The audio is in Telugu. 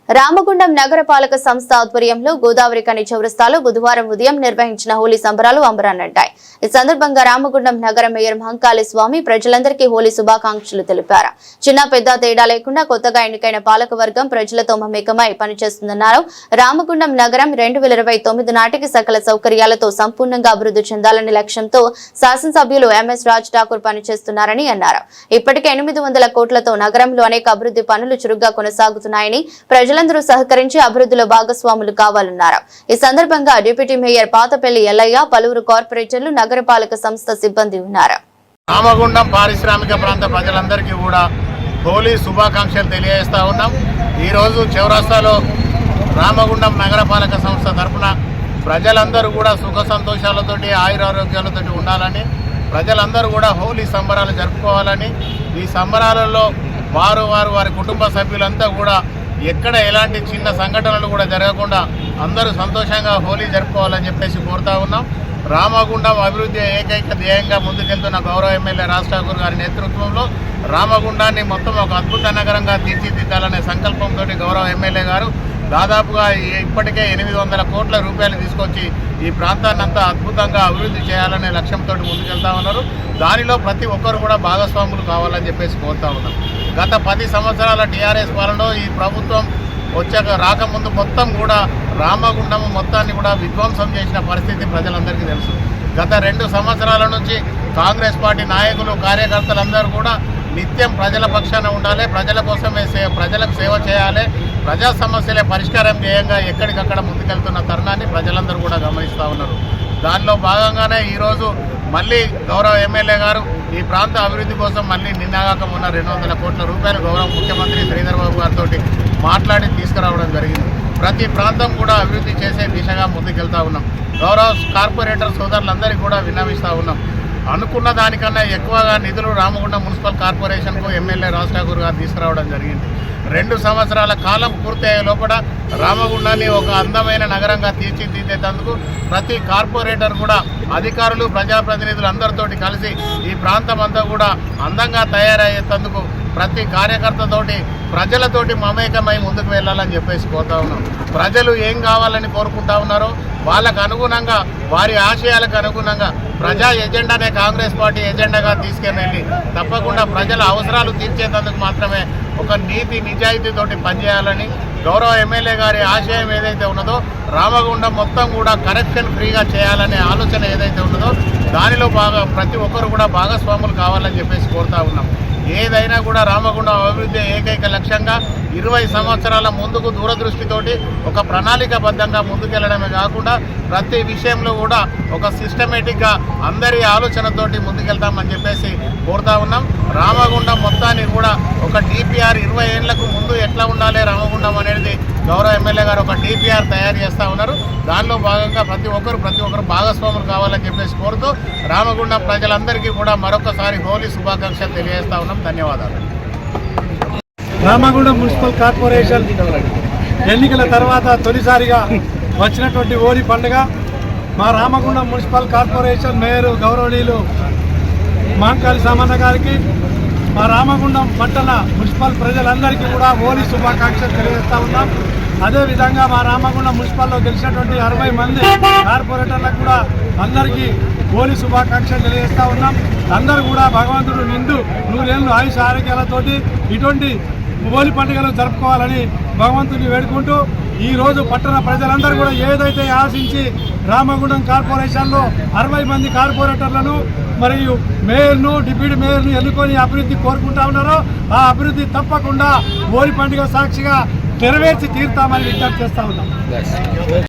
రామగుండం నగరపాలక సంస్థ ఆధ్వర్యంలో గోదావరి కని చౌరస్తాలో బుధవారం ఉదయం నిర్వహించిన హోలీ సంబరాలు అంబరాన్నంటాయి. ఈ సందర్భంగా రామగుండం నగర మేయర్ మహంకాళి స్వామి ప్రజలందరికీ హోలీ శుభాకాంక్షలు తెలిపారు. చిన్న పెద్ద తేడా లేకుండా కొత్తగా ఎన్నికైన పాలకవర్గం ప్రజలతో మమేకమై పనిచేస్తుందన్నారు. రామగుండం నగరం 2029 నాటికి సకల సౌకర్యాలతో సంపూర్ణంగా అభివృద్ధి చెందాలనే లక్ష్యంతో శాసనసభ్యులు ఎంఎస్ రాజ్ ఠాకూర్ పనిచేస్తున్నారని అన్నారు. ఇప్పటికే 800 కోట్లతో నగరంలో అనేక అభివృద్ధి పనులు చురుగ్గా కొనసాగుతున్నాయని ప్రజలందరూ సహకరించి అభివృద్ధిలో భాగస్వాములు కావాలన్నారు. ఈ సందర్భంగా డిప్యూటీ మేయర్ పాతపల్లి ఎల్లయ్య, పలువురు కార్పొరేటర్లు, నగరపాలక సంస్థ సిబ్బంది ఉన్నారు. రామగుండం పారిశ్రామిక ప్రాంత ప్రజలందరికీ కూడా హోలీ శుభాకాంక్షలు తెలియజేస్తా ఉన్నాం. ఈరోజు చౌరస్తాలో రామగుండం నగరపాలక సంస్థ తరఫున ప్రజలందరూ కూడా సుఖ సంతోషాలతోటి ఆయురారోగ్యాలతోటి ఉండాలని, ప్రజలందరూ కూడా హోలీ సంబరాలు జరుపుకోవాలని, ఈ సంబరాలలో వారి కుటుంబ సభ్యులంతా కూడా ఎక్కడ ఎలాంటి చిన్న సంఘటనలు కూడా జరగకుండా అందరూ సంతోషంగా హోలీ జరుపుకోవాలని చెప్పేసి కోరుతా ఉన్నాం. రామగుండం అభివృద్ధి ఏకైక ధ్యేయంగా ముందుకెళ్తున్న గౌరవ ఎమ్మెల్యే రాజ్ ఠాకూర్ గారి నేతృత్వంలో రామగుండాన్ని మొత్తం ఒక అద్భుత నగరంగా తీర్చిదిద్దాలనే సంకల్పంతో గౌరవ ఎమ్మెల్యే గారు దాదాపుగా ఇప్పటికే 800 కోట్ల రూపాయలు తీసుకొచ్చి ఈ ప్రాంతాన్ని అంతా అద్భుతంగా అభివృద్ధి చేయాలనే లక్ష్యంతో ముందుకెళ్తా ఉన్నారు. దానిలో ప్రతి ఒక్కరు కూడా భాగస్వాములు కావాలని చెప్పేసి కోరుతా ఉన్నాం. గత 10 సంవత్సరాల టీఆర్ఎస్ పాలనలో ఈ ప్రభుత్వం రాకముందు మొత్తం కూడా రామగుండం మొత్తాన్ని కూడా విధ్వంసం చేసిన పరిస్థితి ప్రజలందరికీ తెలుసు. గత 2 సంవత్సరాల నుంచి కాంగ్రెస్ పార్టీ నాయకులు, కార్యకర్తలందరూ కూడా నిత్యం ప్రజల పక్షాన ఉండాలి, ప్రజల కోసమే ప్రజలకు సేవ చేయాలి, ప్రజా సమస్యలే పరిష్కారం ధ్యేయంగా ఎక్కడికక్కడ ముందుకెళ్తున్న తరుణాన్ని ప్రజలందరూ కూడా గమనిస్తూ ఉన్నారు. దానిలో భాగంగానే ఈరోజు మళ్ళీ గౌరవ ఎమ్మెల్యే గారు ఈ ప్రాంత అభివృద్ధి కోసం మళ్ళీ నిన్నగాక ఉన్న 200 కోట్ల రూపాయలు గౌరవ ముఖ్యమంత్రి శ్రీధర్ బాబు గారితో మాట్లాడి తీసుకురావడం జరిగింది. ప్రతి ప్రాంతం కూడా అభివృద్ధి చేసే దిశగా ముందుకెళ్తా ఉన్నాం. గౌరవ కార్పొరేటర్ సోదరులందరికీ కూడా విన్నవిస్తూ ఉన్నాం. అనుకున్న దానికన్నా ఎక్కువగా నిధులు రామగుండం మున్సిపల్ కార్పొరేషన్కు ఎమ్మెల్యే రాజ్ ఠాకూర్ గారు తీసుకురావడం జరిగింది. 2 సంవత్సరాల కాలం పూర్తయ్యే లోపల రామగుండాన్ని ఒక అందమైన నగరంగా తీర్చిదిద్దేందుకు ప్రతి కార్పొరేటర్ కూడా అధికారులు, ప్రజాప్రతినిధులు అందరితోటి కలిసి ఈ ప్రాంతం అంతా కూడా అందంగా తయారయ్యేందుకు ప్రతి కార్యకర్తతోటి ప్రజలతోటి మమేకమై ముందుకు వెళ్ళాలని చెప్పేసి కోరుతా ఉన్నాం. ప్రజలు ఏం కావాలని కోరుకుంటా ఉన్నారో వాళ్ళకు అనుగుణంగా, వారి ఆశయాలకు అనుగుణంగా ప్రజా ఎజెండానే కాంగ్రెస్ పార్టీ ఎజెండాగా తీసుకెళ్ళి తప్పకుండా ప్రజల అవసరాలు తీర్చేందుకు మాత్రమే ఒక నీతి నిజాయితీతోటి పనిచేయాలని, గౌరవ ఎమ్మెల్యే గారి ఆశయం ఏదైతే ఉన్నదో రామగుండం మొత్తం కూడా కరప్షన్ ఫ్రీగా చేయాలనే ఆలోచన ఏదైతే ఉన్నదో దానిలో ప్రతి ఒక్కరు కూడా భాగస్వాములు కావాలని చెప్పేసి కోరుతా ఉన్నాం. ఏదైనా కూడా రామగుండం అభివృద్ధి ఏకైక లక్ష్యంగా 20 సంవత్సరాల ముందుకు దూరదృష్టితోటి ఒక ప్రణాళికాబద్ధంగా ముందుకెళ్లడమే కాకుండా ప్రతి విషయంలో కూడా ఒక సిస్టమేటిక్గా అందరి ఆలోచనతోటి ముందుకెళ్తామని చెప్పేసి కోరుతా ఉన్నాం. రామగుండం మొత్తాన్ని కూడా ఒక డిపిఆర్ 20 ఏళ్లకు ముందు ఎట్లా ఉండాలి రామగుండం అనేది గౌరవ ఎమ్మెల్యే గారు ఒక డిపిఆర్ తయారు చేస్తూ ఉన్నారు. దానిలో భాగంగా ప్రతి ఒక్కరు భాగస్వాములు కావాలని చెప్పేసి కోరుతూ రామగుండం ప్రజలందరికీ కూడా మరొకసారి హోలీ శుభాకాంక్షలు తెలియజేస్తా ఉన్నాం. ధన్యవాదాలు. రామగుండం మున్సిపల్ కార్పొరేషన్ ఎన్నికల తర్వాత తొలిసారిగా వచ్చినటువంటి హోలీ పండుగ మా రామగుండం మున్సిపల్ కార్పొరేషన్ మేయర్ గౌరవనీయులు మహంకాళి సామన్న గారికి, మా రామగుండం పట్టణ మున్సిపల్ ప్రజలందరికీ కూడా హోలీ శుభాకాంక్షలు తెలియజేస్తూ ఉన్నాం. అదేవిధంగా మా రామగుండం మున్సిపల్లో గెలిచినటువంటి 60 మంది కార్పొరేటర్లకు కూడా అందరికీ హోలీ శుభాకాంక్షలు తెలియజేస్తూ ఉన్నాం. అందరూ కూడా భగవంతుడు నిండు 100 ఏళ్ళు ఆయుష ఆరోగ్యాలతోటి ఇటువంటి హోలీ పండుగలు జరుపుకోవాలని భగవంతుని వేడుకుంటూ ఈరోజు పట్టణ ప్రజలందరూ కూడా ఏదైతే ఆశించి రామగుండం కార్పొరేషన్లో 60 మంది కార్పొరేటర్లను మరియు మేయర్ను, డిప్యూటీ మేయర్ను ఎన్నుకొని అభివృద్ధి కోరుకుంటా ఉన్నారో ఆ అభివృద్ధి తప్పకుండా హోలీ పండుగ సాక్షిగా నెరవేర్చి తీరుతామని విజ్ఞప్తి చేస్తూ ఉన్నాం.